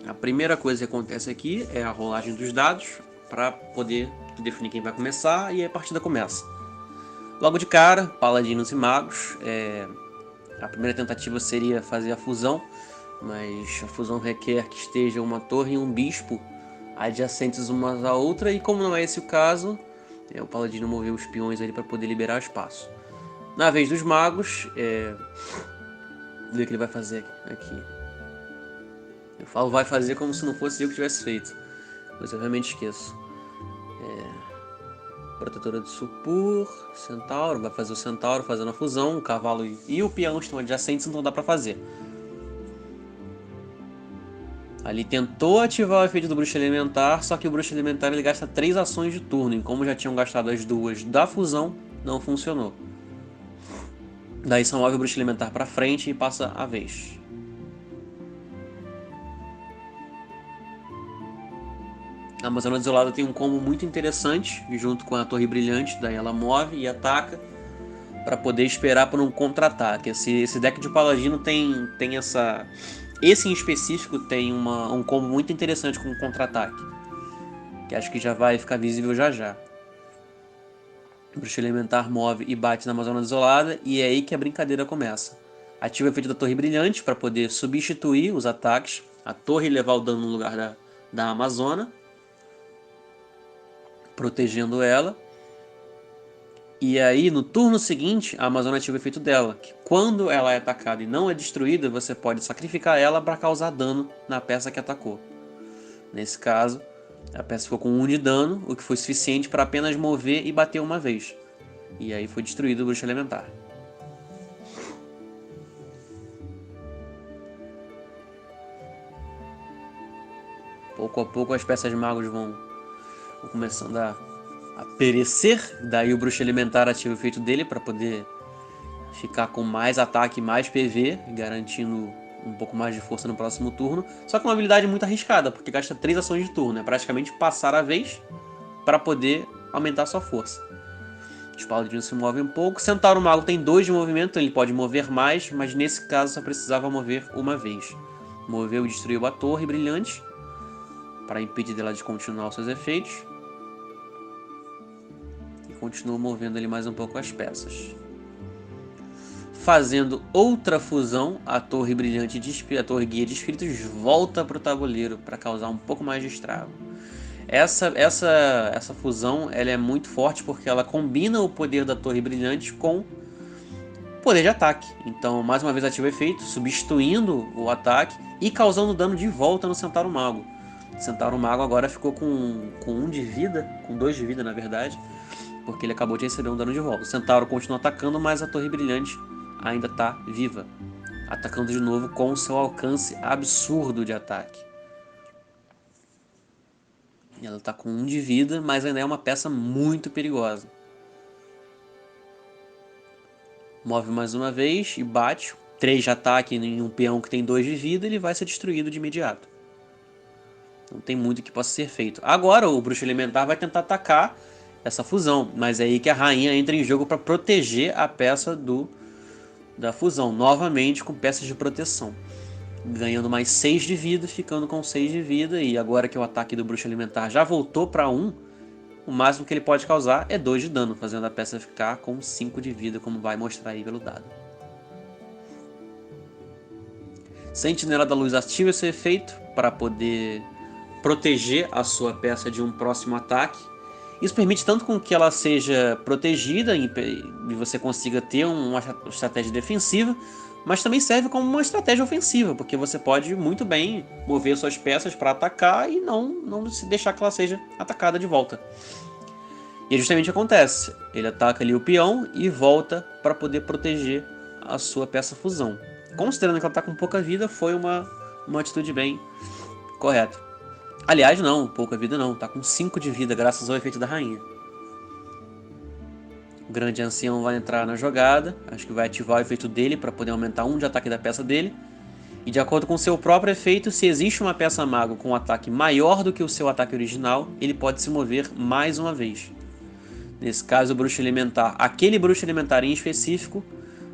A primeira coisa que acontece aqui é a rolagem dos dados para poder definir quem vai começar e a partida começa. Logo de cara, paladinos e magos. A primeira tentativa seria fazer a fusão, mas a fusão requer que esteja uma torre e um bispo adjacentes umas à outra, e como não é esse o caso, o paladino moveu os peões ali para poder liberar espaço. Na vez dos magos, ver o que ele vai fazer aqui. Eu falo vai fazer como se não fosse eu que tivesse feito, mas eu realmente esqueço. Protetora de Supur, Centauro, vai fazer o Centauro fazendo a fusão, o cavalo e o peão estão adjacentes, então dá pra fazer. Ali tentou ativar o efeito do Bruxo Elementar, só que o Bruxo Elementar ele gasta 3 ações de turno, e como já tinham gastado as 2 da fusão, não funcionou. Daí só move o Bruxo Elementar pra frente e passa a vez. A Amazônia Desolada tem um combo muito interessante, junto com a Torre Brilhante, daí ela move e ataca para poder esperar por um contra-ataque. Esse deck de Paladino tem essa... Esse em específico tem um combo muito interessante com contra-ataque, que acho que já vai ficar visível já já. O Bruxo Elementar move e bate na Amazônia Desolada, e é aí que a brincadeira começa. Ativa o efeito da Torre Brilhante para poder substituir os ataques, a torre levar o dano no lugar da Amazona, protegendo ela. E aí, no turno seguinte, a Amazônia ativa o efeito dela, que quando ela é atacada e não é destruída, você pode sacrificar ela para causar dano na peça que atacou. Nesse caso, a peça ficou com 1 de dano, o que foi suficiente para apenas mover e bater uma vez. E aí foi destruído o Bruxo Elementar. Pouco a pouco as peças magos vão começando a perecer, daí o Bruxo Elementar ativa o efeito dele para poder ficar com mais ataque e mais PV, garantindo um pouco mais de força no próximo turno. Só que é uma habilidade muito arriscada, porque gasta 3 ações de turno, é praticamente passar a vez para poder aumentar sua força. Os paladinos se movem um pouco. Centauro Mago tem 2 de movimento, ele pode mover mais, mas nesse caso só precisava mover uma vez. Moveu e destruiu a Torre Brilhante para impedir dela de continuar os seus efeitos. E continua movendo ali mais um pouco as peças. Fazendo outra fusão, a Torre Brilhante, a Torre Guia de Espíritos volta para o tabuleiro para causar um pouco mais de estrago. Essa fusão ela é muito forte porque ela combina o poder da Torre Brilhante com o poder de ataque. Então, mais uma vez ativa o efeito, substituindo o ataque e causando dano de volta no Centauro Mago. O Centauro Mago agora ficou com 1 de vida, com 2 de vida na verdade, porque ele acabou de receber um dano de volta. O Centauro continua atacando, mas a Torre Brilhante ainda está viva, atacando de novo com o seu alcance absurdo de ataque. Ela está com 1 de vida, mas ainda é uma peça muito perigosa. Move mais uma vez e bate. 3 de ataque em um peão que tem 2 de vida, ele vai ser destruído de imediato. Não tem muito que possa ser feito. Agora o Bruxo Elementar vai tentar atacar essa fusão, mas é aí que a rainha entra em jogo para proteger a peça da fusão, novamente com peças de proteção, ganhando mais 6 de vida, ficando com 6 de vida. E agora que o ataque do Bruxo Elementar já voltou para 1, o máximo que ele pode causar é 2 de dano, fazendo a peça ficar com 5 de vida, como vai mostrar aí pelo dado. Sentinela da Luz ativa esse efeito para poder proteger a sua peça de um próximo ataque. Isso permite tanto com que ela seja protegida e você consiga ter uma estratégia defensiva, mas também serve como uma estratégia ofensiva, porque você pode muito bem mover suas peças para atacar e não se deixar que ela seja atacada de volta. E é justamente o que acontece. Ele ataca ali o peão e volta para poder proteger a sua peça fusão. Considerando que ela está com pouca vida, foi uma atitude bem correta. Aliás, não, pouca vida não, tá com 5 de vida graças ao efeito da rainha. O grande ancião vai entrar na jogada, acho que vai ativar o efeito dele para poder aumentar 1 de ataque da peça dele. E de acordo com seu próprio efeito, se existe uma peça mago com um ataque maior do que o seu ataque original, ele pode se mover mais uma vez. Nesse caso, o Bruxo Elementar, aquele Bruxo Elementar em específico,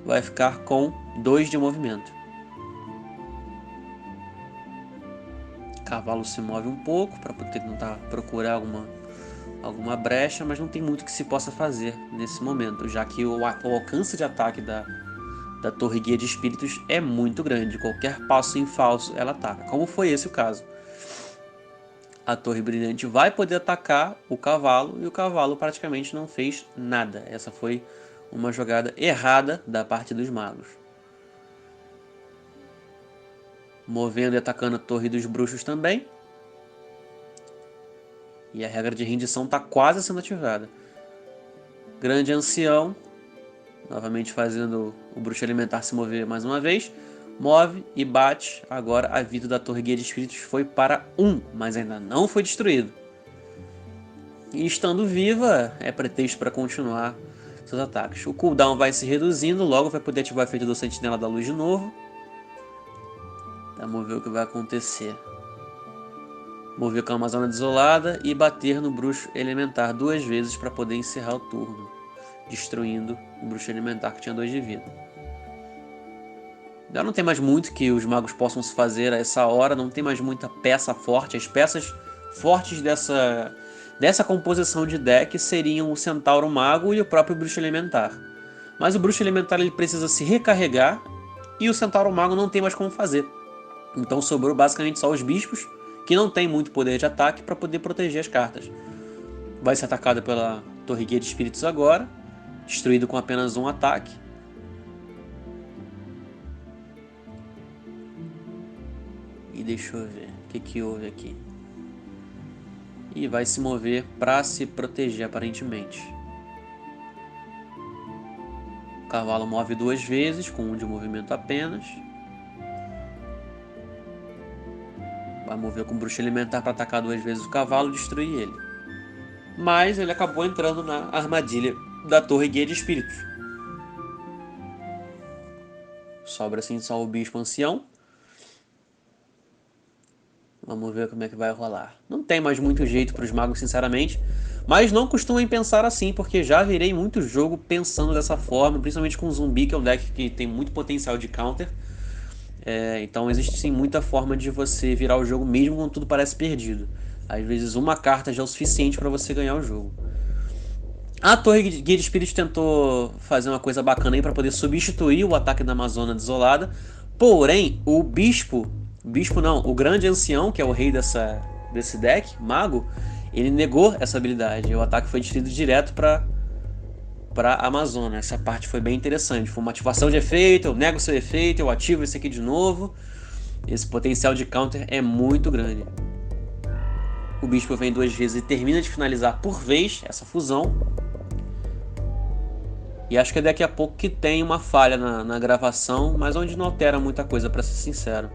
vai ficar com 2 de movimento. O cavalo se move um pouco para poder tentar procurar alguma brecha, mas não tem muito que se possa fazer nesse momento, já que o alcance de ataque da Torre Guia de Espíritos é muito grande. Qualquer passo em falso ela ataca, como foi esse o caso. A Torre Brilhante vai poder atacar o cavalo e o cavalo praticamente não fez nada. Essa foi uma jogada errada da parte dos magos. Movendo e atacando a Torre dos Bruxos também. E a regra de rendição está quase sendo ativada. Grande Ancião, novamente fazendo o Bruxo Elementar se mover mais uma vez. Move e bate. Agora a vida da Torre Guia de Espíritos foi para 1, mas ainda não foi destruído. E estando viva, é pretexto para continuar seus ataques. O cooldown vai se reduzindo, logo vai poder ativar o efeito do Sentinela da Luz de novo. Vamos ver o que vai acontecer. Mover com a Amazônia Desolada e bater no Bruxo Elementar 2 vezes para poder encerrar o turno, destruindo o Bruxo Elementar que tinha 2 de vida. Já não tem mais muito que os magos possam se fazer a essa hora, não tem mais muita peça forte. As peças fortes dessa composição de deck seriam o Centauro Mago e o próprio Bruxo Elementar. Mas o Bruxo Elementar ele precisa se recarregar e o Centauro Mago não tem mais como fazer. Então sobrou basicamente só os bispos, que não tem muito poder de ataque para poder proteger as cartas. Vai ser atacado pela Torre Guia de Espíritos agora, destruído com apenas um ataque. E deixa eu ver o que houve aqui. E vai se mover para se proteger aparentemente. O cavalo move 2 vezes, com 1 de movimento apenas. Vai mover com o Bruxo Elementar para atacar 2 vezes o cavalo e destruir ele. Mas ele acabou entrando na armadilha da Torre Guia de Espíritos. Sobra assim só o Bispo Ancião. Vamos ver como é que vai rolar. Não tem mais muito jeito para os magos, sinceramente. Mas não costumem pensar assim, porque já virei muito jogo pensando dessa forma, principalmente com o Zumbi, que é um deck que tem muito potencial de counter. Então existe sim muita forma de você virar o jogo mesmo quando tudo parece perdido. Às vezes uma carta já é o suficiente para você ganhar o jogo. A Torre Guia de Espíritos tentou fazer uma coisa bacana aí para poder substituir o ataque da Amazônia Desolada. Porém, o o Grande Ancião, que é o rei desse deck, mago, ele negou essa habilidade. O ataque foi destruído direto para a Amazônia. Essa parte foi bem interessante. Foi uma ativação de efeito, eu nego seu efeito, eu ativo esse aqui de novo. Esse potencial de counter é muito grande. O Bispo vem 2 vezes e termina de finalizar por vez essa fusão. E acho que é daqui a pouco que tem uma falha na gravação, mas onde não altera muita coisa, para ser sincero.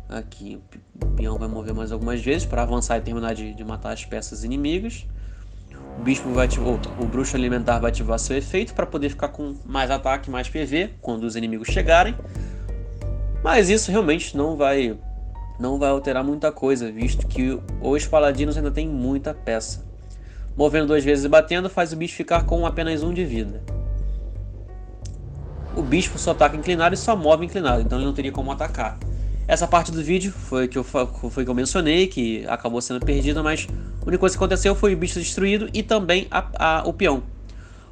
Aqui o peão vai mover mais algumas vezes para avançar e terminar de matar as peças inimigas. O Bispo vai ativar, o Bruxo Elementar vai ativar seu efeito para poder ficar com mais ataque, mais PV quando os inimigos chegarem. Mas isso realmente não vai alterar muita coisa, visto que os paladinos ainda tem muita peça. Movendo 2 vezes e batendo faz o bicho ficar com apenas 1 de vida. O bispo só ataca inclinado e só move inclinado, então ele não teria como atacar. Essa parte do vídeo foi que eu mencionei, que acabou sendo perdida, mas a única coisa que aconteceu foi o bicho destruído e também o peão.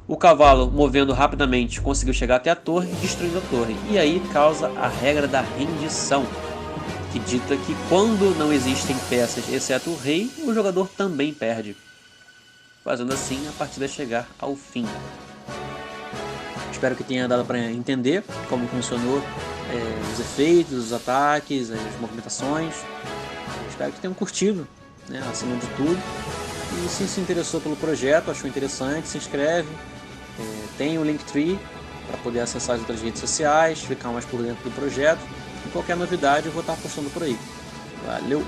O cavalo, movendo rapidamente, conseguiu chegar até a torre, destruindo a torre. E aí causa a regra da rendição, que dita que quando não existem peças, exceto o rei, o jogador também perde. Fazendo assim a partida chegar ao fim. Espero que tenha dado para entender como funcionou os efeitos, os ataques, as movimentações. Espero que tenham curtido, né, acima de tudo. E se interessou pelo projeto, achou interessante, se inscreve. Tem o Linktree para poder acessar as outras redes sociais, ficar mais por dentro do projeto. E qualquer novidade eu vou estar postando por aí. Valeu!